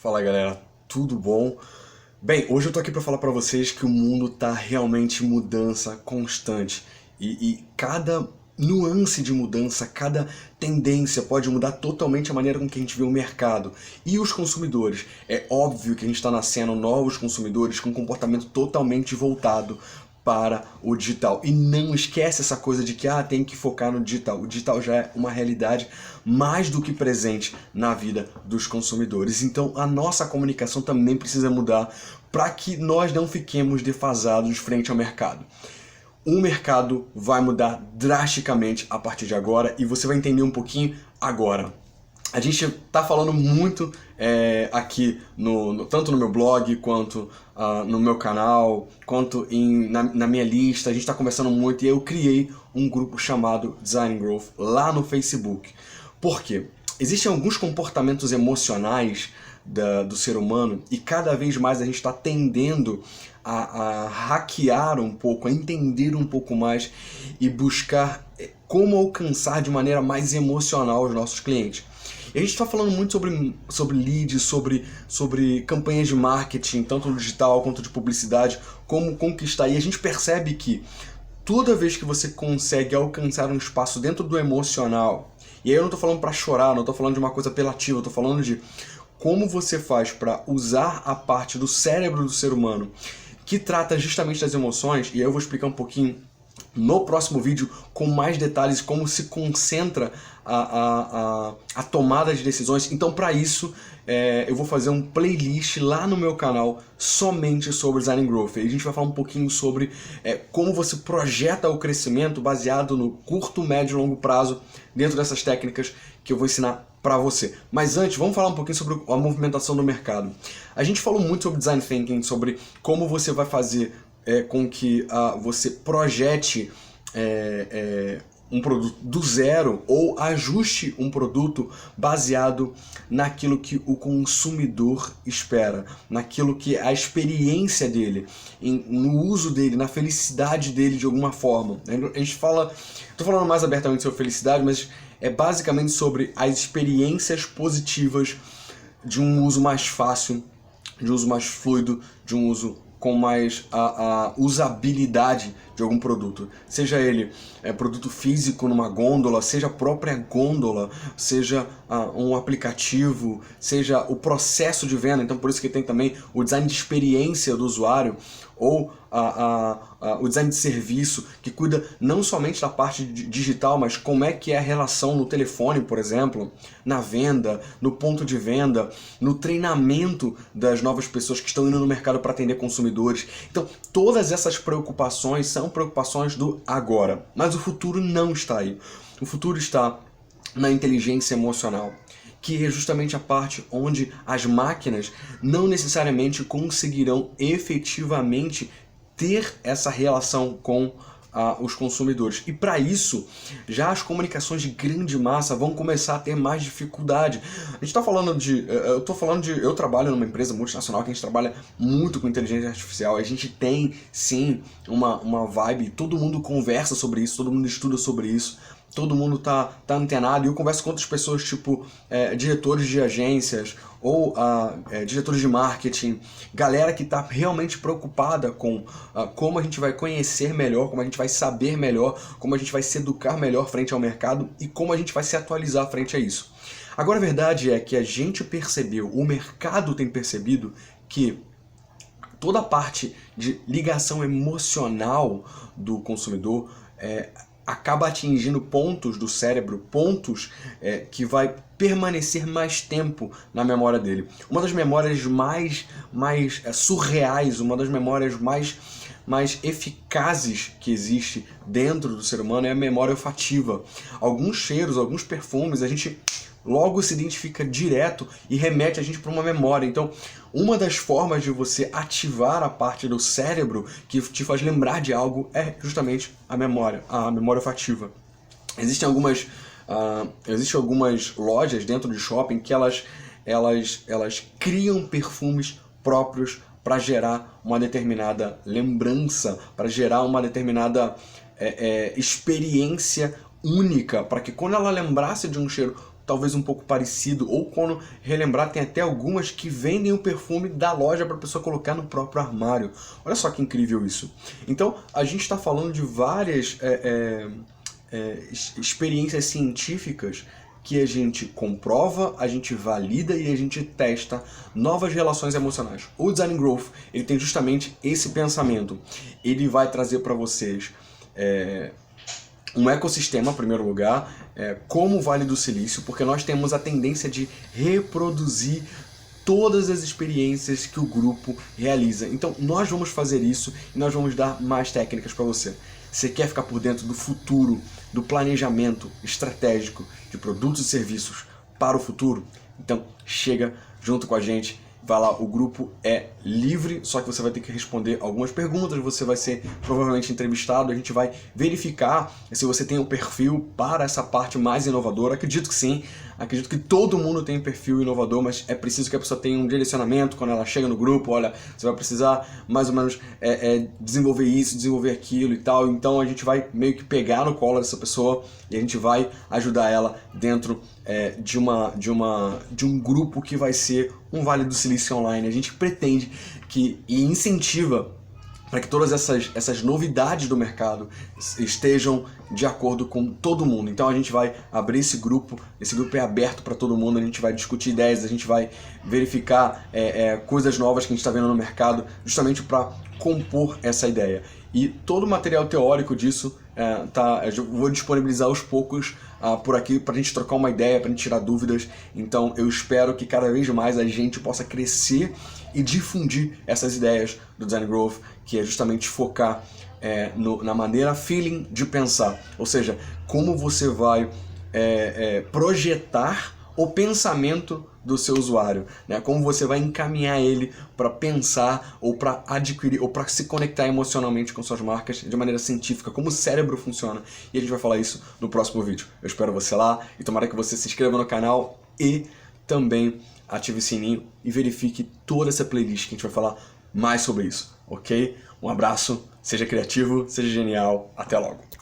Fala galera, tudo bom? Bem, hoje eu tô aqui pra falar pra vocês que o mundo tá realmente em mudança constante e cada nuance de mudança, cada tendência pode mudar totalmente a maneira com que a gente vê o mercado e os consumidores. É óbvio que a gente está nascendo novos consumidores com um comportamento totalmente voltado para o digital. E não esquece essa coisa de que tem que focar no digital. O digital já é uma realidade mais do que presente na vida dos consumidores. Então a nossa comunicação também precisa mudar para que nós não fiquemos defasados frente ao mercado. O mercado vai mudar drasticamente a partir de agora e você vai entender um pouquinho agora. A gente está falando muito aqui, tanto no meu blog, quanto no meu canal, quanto na minha lista. A gente está conversando muito e eu criei um grupo chamado Design Growth lá no Facebook. Por quê? Existem alguns comportamentos emocionais do ser humano e cada vez mais a gente está tendendo a hackear um pouco, a entender um pouco mais e buscar como alcançar de maneira mais emocional os nossos clientes. E a gente está falando muito sobre leads, sobre campanhas de marketing, tanto no digital quanto de publicidade, como conquistar. E a gente percebe que toda vez que você consegue alcançar um espaço dentro do emocional, e aí eu não estou falando para chorar, não estou falando de uma coisa apelativa, eu estou falando de como você faz para usar a parte do cérebro do ser humano que trata justamente das emoções, e aí eu vou explicar um pouquinho no próximo vídeo com mais detalhes como se concentra a tomada de decisões. Então para isso eu vou fazer um playlist lá no meu canal somente sobre Design Growth. E a gente vai falar um pouquinho sobre como você projeta o crescimento baseado no curto, médio e longo prazo dentro dessas técnicas que eu vou ensinar para você. Mas antes, vamos falar um pouquinho sobre a movimentação do mercado. A gente falou muito sobre Design Thinking, sobre como você vai fazer com que você projete um produto do zero ou ajuste um produto baseado naquilo que o consumidor espera, naquilo que é a experiência dele, no uso dele, na felicidade dele de alguma forma. A gente fala, estou falando mais abertamente sobre felicidade, mas é basicamente sobre as experiências positivas de um uso mais fácil, de um uso mais fluido, de um uso com mais a usabilidade de algum produto. Seja ele produto físico numa gôndola, seja a própria gôndola, seja um aplicativo, seja o processo de venda. Então por isso que tem também o design de experiência do usuário, ou o design de serviço, que cuida não somente da parte digital, mas como é que é a relação no telefone, por exemplo, na venda, no ponto de venda, no treinamento das novas pessoas que estão indo no mercado para atender consumidores. Então, todas essas preocupações são preocupações do agora, mas o futuro não está aí. O futuro está na inteligência emocional, que é justamente a parte onde as máquinas não necessariamente conseguirão efetivamente ter essa relação com os consumidores. E para isso, já as comunicações de grande massa vão começar a ter mais dificuldade. A gente está falando eu trabalho numa empresa multinacional que a gente trabalha muito com inteligência artificial. A gente tem sim uma vibe, todo mundo conversa sobre isso, todo mundo estuda sobre isso. Todo mundo tá antenado, e eu converso com outras pessoas, tipo diretores de agências ou diretores de marketing, galera que está realmente preocupada com como a gente vai conhecer melhor, como a gente vai saber melhor, como a gente vai se educar melhor frente ao mercado e como a gente vai se atualizar frente a isso. Agora a verdade é que a gente percebeu, o mercado tem percebido que toda a parte de ligação emocional do consumidor acaba atingindo pontos do cérebro, pontos que vai permanecer mais tempo na memória dele. Uma das memórias mais surreais, uma das memórias mais eficazes que existe dentro do ser humano é a memória olfativa. Alguns cheiros, alguns perfumes, a gente logo se identifica direto e remete a gente para uma memória. Então, uma das formas de você ativar a parte do cérebro que te faz lembrar de algo é justamente a memória olfativa. Existem algumas lojas dentro de shopping que elas criam perfumes próprios para gerar uma determinada lembrança, para gerar uma determinada experiência única, para que quando ela lembrasse de um cheiro talvez um pouco parecido, ou quando relembrar, tem até algumas que vendem o perfume da loja para a pessoa colocar no próprio armário. Olha só que incrível isso. Então, a gente está falando de várias experiências científicas que a gente comprova, a gente valida e a gente testa novas relações emocionais. O Design Growth, ele tem justamente esse pensamento. Ele vai trazer para vocês um ecossistema, em primeiro lugar, como o Vale do Silício, porque nós temos a tendência de reproduzir todas as experiências que o grupo realiza. Então nós vamos fazer isso e nós vamos dar mais técnicas para você. Você quer ficar por dentro do futuro, do planejamento estratégico de produtos e serviços para o futuro? Então chega junto com a gente. Vai lá, o grupo é livre, só que você vai ter que responder algumas perguntas, você vai ser provavelmente entrevistado, a gente vai verificar se você tem um perfil para essa parte mais inovadora. Acredito que sim, acredito que todo mundo tem um perfil inovador, mas é preciso que a pessoa tenha um direcionamento quando ela chega no grupo. Olha, você vai precisar mais ou menos desenvolver isso, desenvolver aquilo e tal. Então a gente vai meio que pegar no colo dessa pessoa e a gente vai ajudar ela dentro de um grupo que vai ser um Vale do Silício online. A gente pretende e incentiva para que todas essas novidades do mercado estejam de acordo com todo mundo. Então a gente vai abrir esse grupo é aberto para todo mundo, a gente vai discutir ideias, a gente vai verificar coisas novas que a gente está vendo no mercado, justamente para compor essa ideia. E todo o material teórico disso eu vou disponibilizar aos poucos por aqui para a gente trocar uma ideia, para a gente tirar dúvidas. Então eu espero que cada vez mais a gente possa crescer e difundir essas ideias do Design Growth, que é justamente focar na maneira feeling de pensar, ou seja, como você vai projetar o pensamento do seu usuário, né? Como você vai encaminhar ele para pensar ou para adquirir ou para se conectar emocionalmente com suas marcas de maneira científica, como o cérebro funciona. E a gente vai falar isso no próximo vídeo. Eu espero você lá e tomara que você se inscreva no canal e também ative o sininho e verifique toda essa playlist que a gente vai falar mais sobre isso, ok? Um abraço, seja criativo, seja genial, até logo!